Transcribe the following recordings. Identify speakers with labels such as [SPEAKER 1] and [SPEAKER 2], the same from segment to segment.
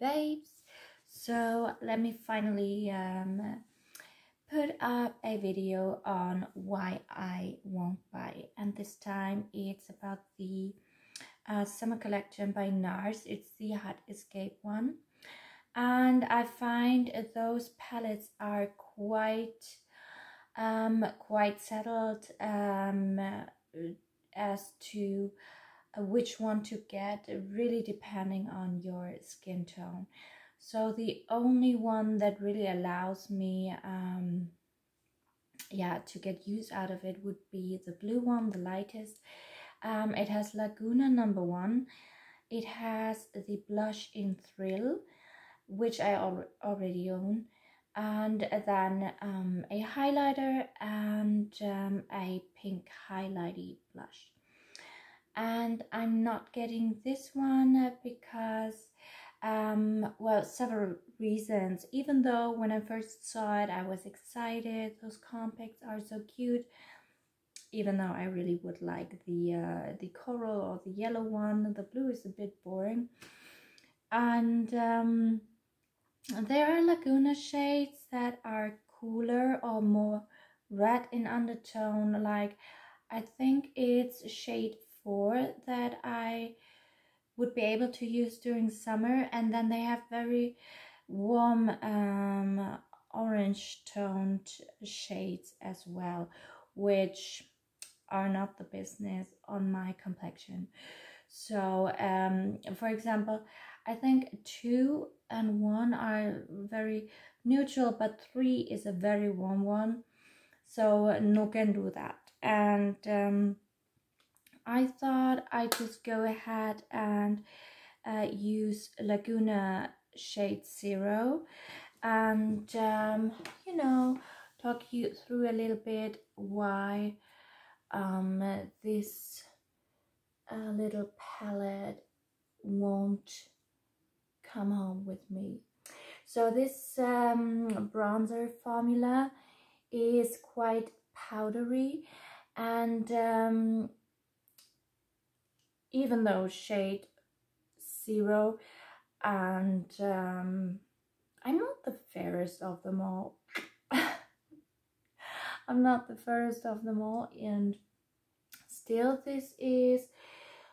[SPEAKER 1] babes. So let me finally put up a video on why I won't buy, and this time it's about the summer collection by Nars. It's the Hot Escape one, and I find those palettes are quite settled as to which one to get, really depending on your skin tone. So the only one that really allows me to get use out of it would be the blue one, the lightest. It has Laguna #1. It has the blush in Thrill, which I already own, and then a highlighter and a pink highlighty blush. And I'm not getting this one because well, several reasons. Even though when I first saw it I was excited, those compacts are so cute, even though I really would like the coral or the yellow one. The blue is a bit boring. And there are Laguna shades that are cooler or more red in undertone, like I think it's shade 4 that I would be able to use during summer. And then they have very warm orange toned shades as well, which are not the business on my complexion. So for example, I think 2 and 1 are very neutral, but 3 is a very warm one, so no can do that. And I thought I'd just go ahead and use Laguna shade 0 and you know, talk you through a little bit why this little palette won't come home with me. So this bronzer formula is quite powdery, and even though shade 0, and I'm not the fairest of them all. I'm not the fairest of them all, and still this is,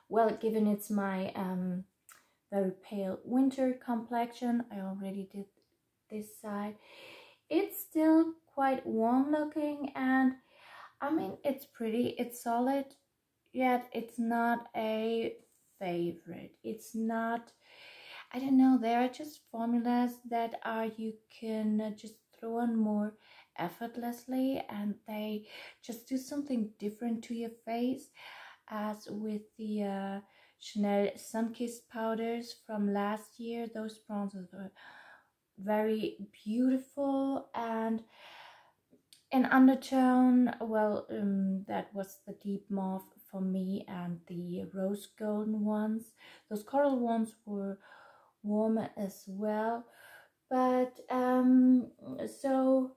[SPEAKER 1] well, given it's my very pale winter complexion, I already did this side, it's still quite warm looking, and I mean, it's pretty, it's solid, yet it's not a favorite. It's not, I don't know, there are just formulas that are, you can just throw on more effortlessly and they just do something different to your face, as with the Chanel Sunkissed powders from last year. Those bronzers were very beautiful, and in undertone, well, that was the deep mauve for me, and the rose golden ones. Those coral ones were warm as well. But so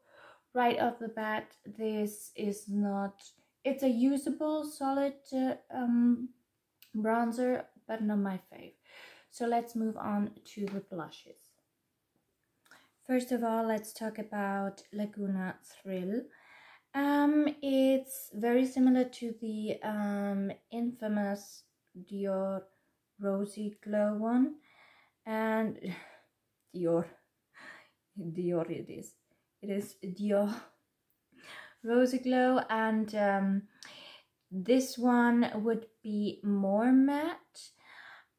[SPEAKER 1] right off the bat, this is not, it's a usable solid bronzer, but not my fave. So let's move on to the blushes. First of all, let's talk about Laguna Thrill. It's very similar to the infamous Dior Rosy Glow one, and Dior it is Dior Rosy Glow, and this one would be more matte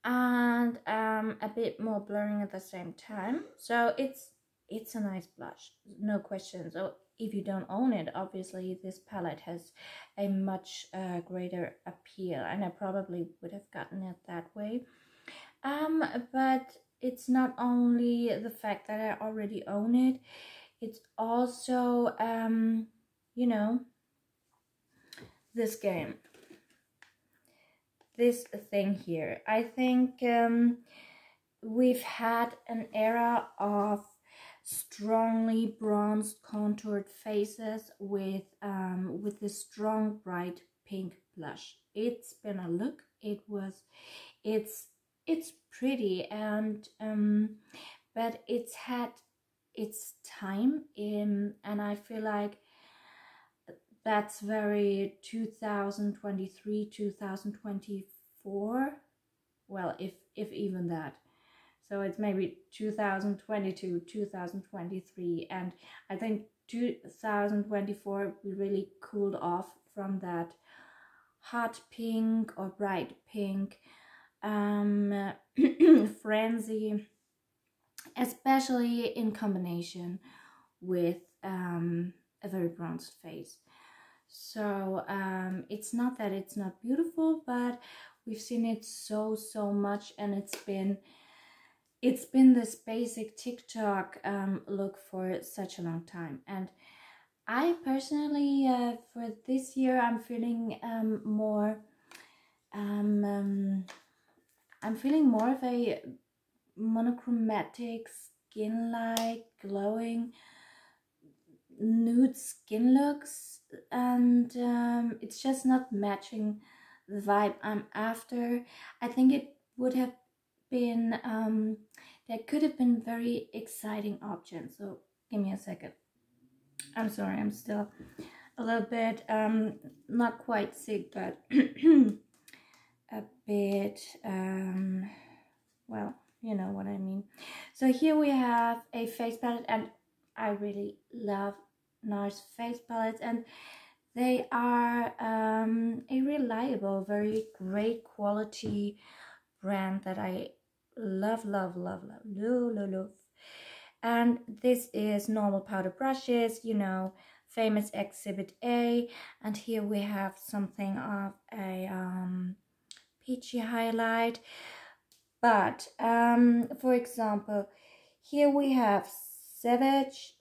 [SPEAKER 1] and a bit more blurring at the same time. So it's a nice blush, no question. So if you don't own it, obviously this palette has a much greater appeal, and I probably would have gotten it that way. But it's not only the fact that I already own it, it's also you know, this game, this thing here. I think we've had an era of strongly bronzed contoured faces with this strong bright pink blush. It's been a look, it's it's pretty, and but it's had its time in, and I feel like that's very 2023, 2024. Well, if even that. So it's maybe 2022, 2023, and I think 2024 we really cooled off from that hot pink or bright pink frenzy, especially in combination with a very bronzed face. So it's not that it's not beautiful, but we've seen it so much, and it's been this basic TikTok look for such a long time. And I personally, for this year, I'm feeling more of a monochromatic, skin-like, glowing nude skin looks, and it's just not matching the vibe I'm after. I think it would have been there could have been very exciting options. So give me a second. I'm sorry, I'm still a little bit not quite sick, but a bit well, you know what I mean. So here we have a face palette, and I really love Nars face palettes, and they are a reliable, very great quality brand that I love. And this is normal powder brushes, you know, famous Exhibit A, and here we have something of a peachy highlight. But for example, here we have Sauvage,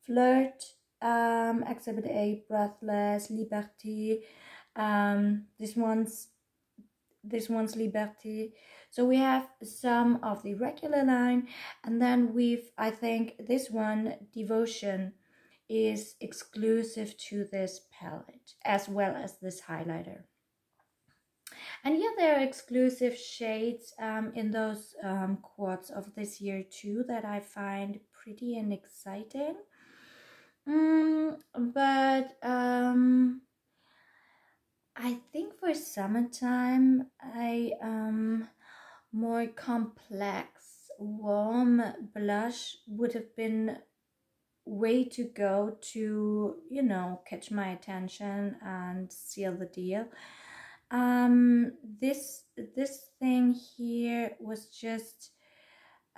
[SPEAKER 1] Flirt, Exhibit A, Breathless, Liberty. This one's Liberty. So we have some of the regular line, and then I think this one, Devotion, is exclusive to this palette, as well as this highlighter. And yeah, there are exclusive shades in those quads of this year too that I find pretty and exciting. But I think for summertime, a more complex, warm blush would have been way to go to, you know, catch my attention and seal the deal. This thing here was just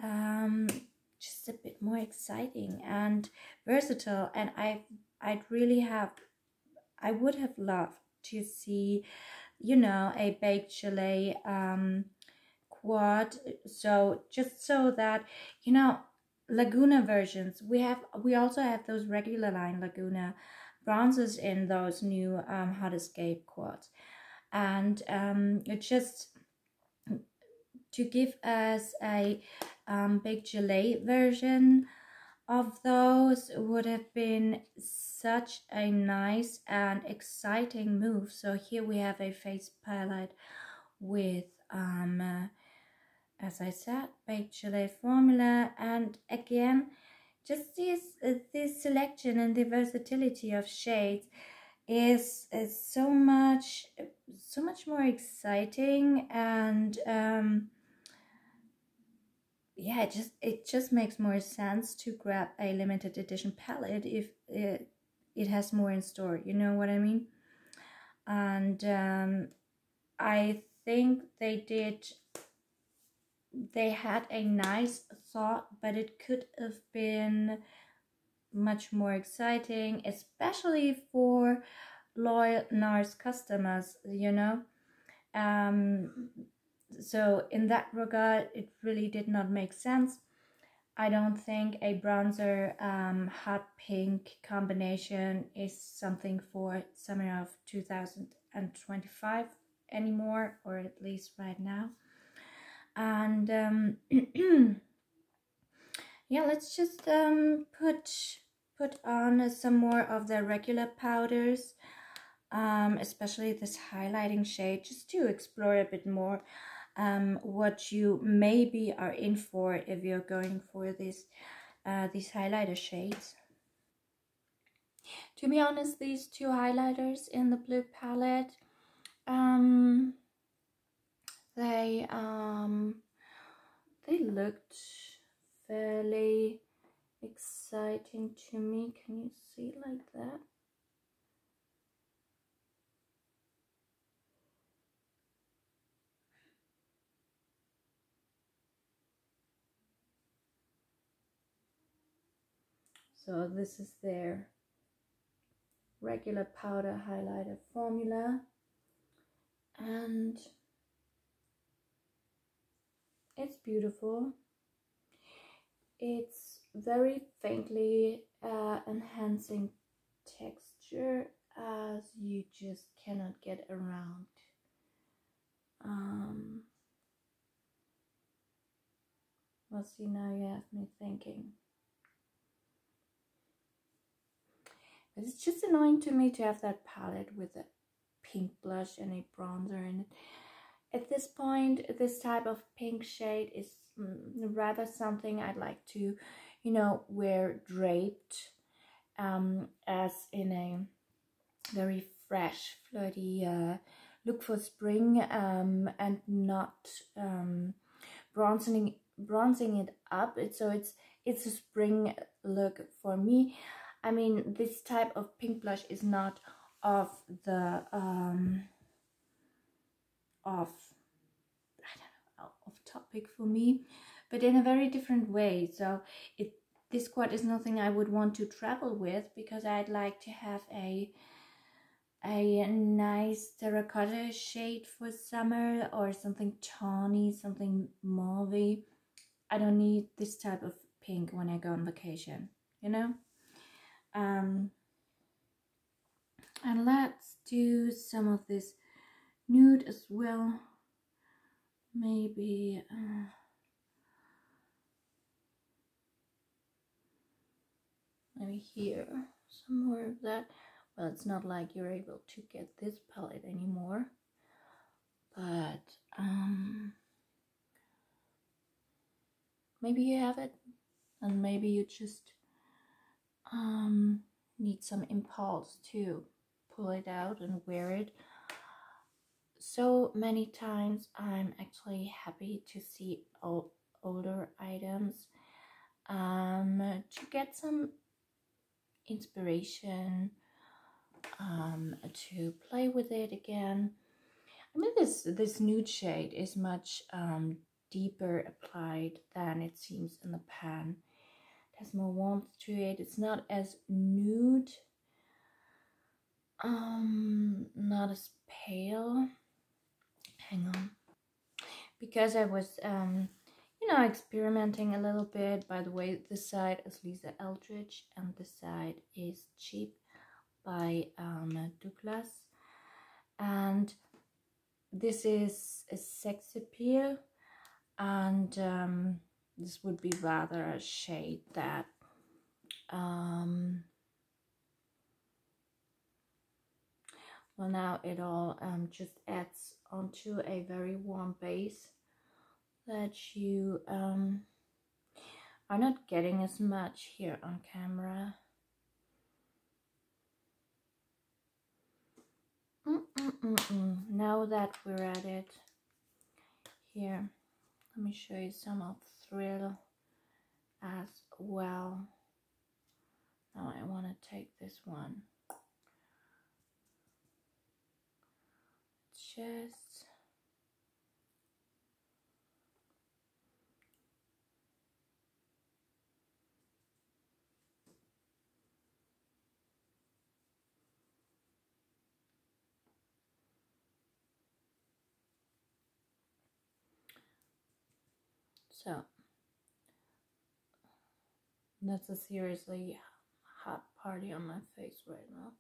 [SPEAKER 1] a bit more exciting and versatile, and I would have loved to see, you know, a baked gelée quad. So just so that, you know, Laguna versions, we also have those regular line Laguna bronzes in those new Hot Escape quads, and just to give us a baked gelée version of those would have been such a nice and exciting move. So here we have a face palette with as I said, baked gelée formula, and again, just this selection and the versatility of shades is so much more exciting, and yeah, it just makes more sense to grab a limited edition palette if it has more in store, you know what I mean? And I think they had a nice thought, but it could have been much more exciting, especially for loyal Nars customers, you know. So in that regard, it really did not make sense. I don't think a bronzer hot pink combination is something for summer of 2025 anymore, or at least right now. And yeah, let's just put on some more of the regular powders. especially this highlighting shade, just to explore a bit more what you maybe are in for if you're going for these highlighter shades. To be honest, these two highlighters in the blue palette, they looked fairly exciting to me. Can you see like that? So this is their regular powder highlighter formula, and it's beautiful. It's very faintly enhancing texture, as you just cannot get around. Well, see, now you have me thinking. But it's just annoying to me to have that palette with a pink blush and a bronzer in it. At this point, this type of pink shade is rather something I'd like to, you know, wear draped, as in a very fresh, flirty look for spring, and not bronzing it up. It's a spring look for me. I mean, this type of pink blush is not of the off topic for me, but in a very different way. So this quad is nothing I would want to travel with, because I'd like to have a nice terracotta shade for summer, or something tawny, something mauve. I don't need this type of pink when I go on vacation, you know. And let's do some of this nude as well. Maybe maybe here, some more of that. Well, it's not like you're able to get this palette anymore, but maybe you have it, and maybe you just need some impulse to pull it out and wear it. So many times I'm actually happy to see older items, to get some inspiration, to play with it again. I mean, this nude shade is much deeper applied than it seems in the pan. It has more warmth to it. It's not as nude, not as pale. Hang on, because I was you know, experimenting a little bit. By the way, this side is Lisa Eldridge and this side is Cheap by Douglas, and this is a Sex Appeal, and this would be rather a shade that well, now it all just adds onto a very warm base that you are not getting as much here on camera. Now that we're at it, here, let me show you some of Thrill as well. Now I want to take this one. Just so that's a seriously hot party on my face right now.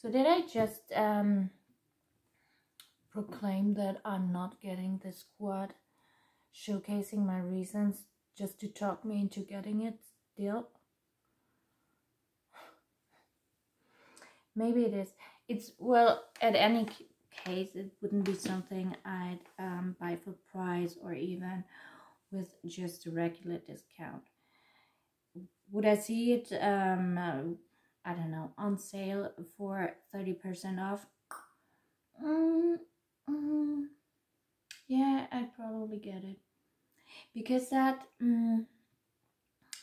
[SPEAKER 1] So did I just proclaim that I'm not getting this quad, showcasing my reasons just to talk me into getting it still. Maybe it is. It's, well, at any case, it wouldn't be something I'd buy for price or even with just a regular discount. Would I see it, I don't know, on sale for 30% off? Yeah, I'd probably get it. Because that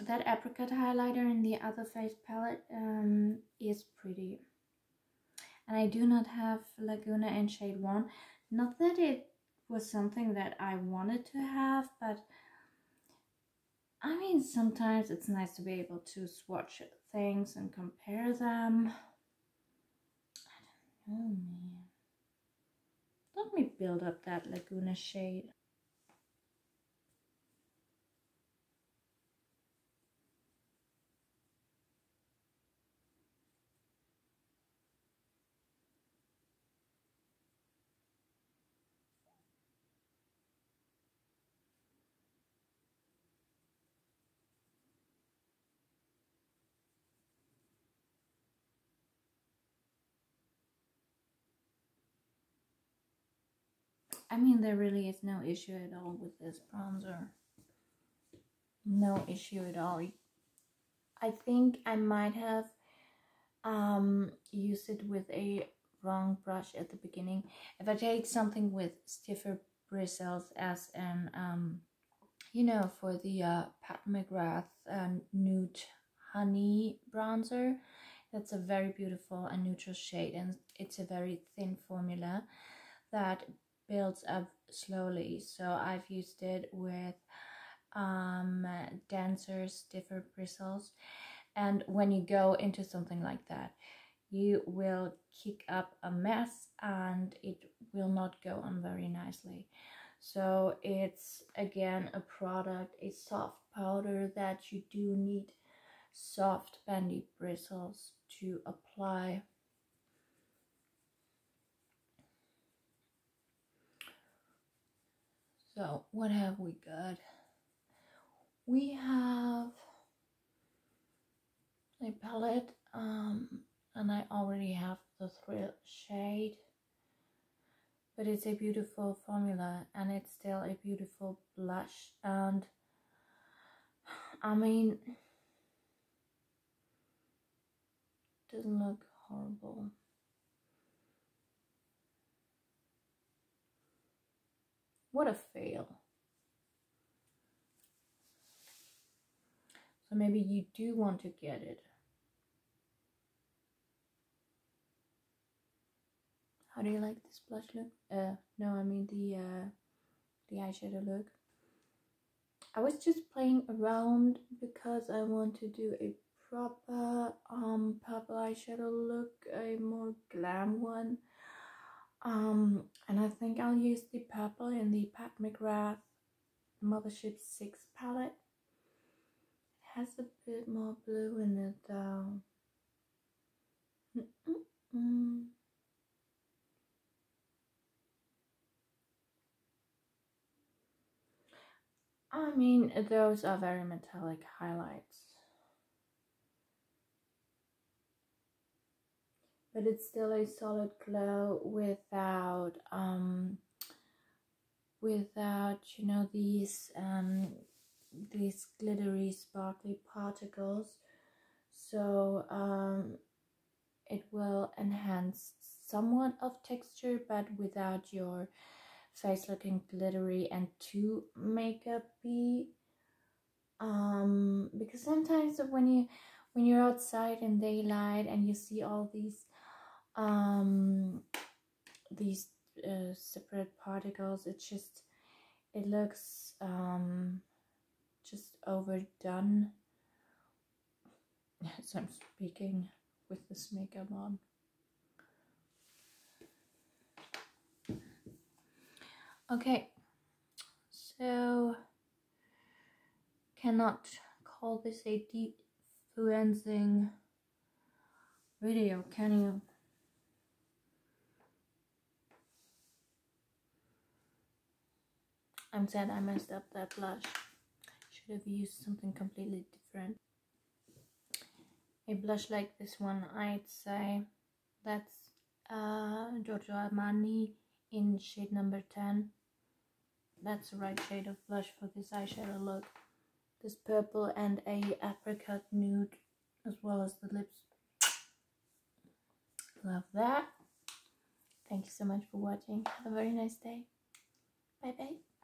[SPEAKER 1] that apricot highlighter in the other face palette is pretty. And I do not have Laguna in shade 1. Not that it was something that I wanted to have, but I mean, sometimes it's nice to be able to swatch things and compare them. I don't know, man. Let me build up that Laguna shade. I mean, there really is no issue at all with this bronzer. No issue at all. I think I might have used it with a wrong brush at the beginning. If I take something with stiffer bristles as an, you know, for the Pat McGrath Nude Honey bronzer, that's a very beautiful and neutral shade, and it's a very thin formula that builds up slowly. So I've used it with denser, stiffer bristles, and when you go into something like that, you will kick up a mess and it will not go on very nicely. So it's again a product, a soft powder that you do need soft bendy bristles to apply. So what have we got? We have a palette, and I already have the Thrill shade, but it's a beautiful formula and it's still a beautiful blush, and I mean, it doesn't look horrible. What a fail. So maybe you do want to get it. How do you like this blush look? No, I mean the eyeshadow look. I was just playing around because I want to do a proper purple eyeshadow look, a more glam one. And I think I'll use the purple in the Pat McGrath Mothership 6 palette. It has a bit more blue in it though. I mean, those are very metallic highlights, but it's still a solid glow without you know, these glittery sparkly particles. So it will enhance somewhat of texture, but without your face looking glittery and too makeup-y. Because sometimes when you're outside in daylight and you see all these separate particles, it looks just overdone. So I'm speaking with this makeup on. Okay, so cannot call this a deep influencing video, can you? I'm sad I messed up that blush. should have used something completely different. A blush like this one, I'd say that's Giorgio Armani in shade number 10. That's the right shade of blush for this eyeshadow look. This purple and a apricot nude, as well as the lips. Love that. Thank you so much for watching. Have a very nice day. Bye bye.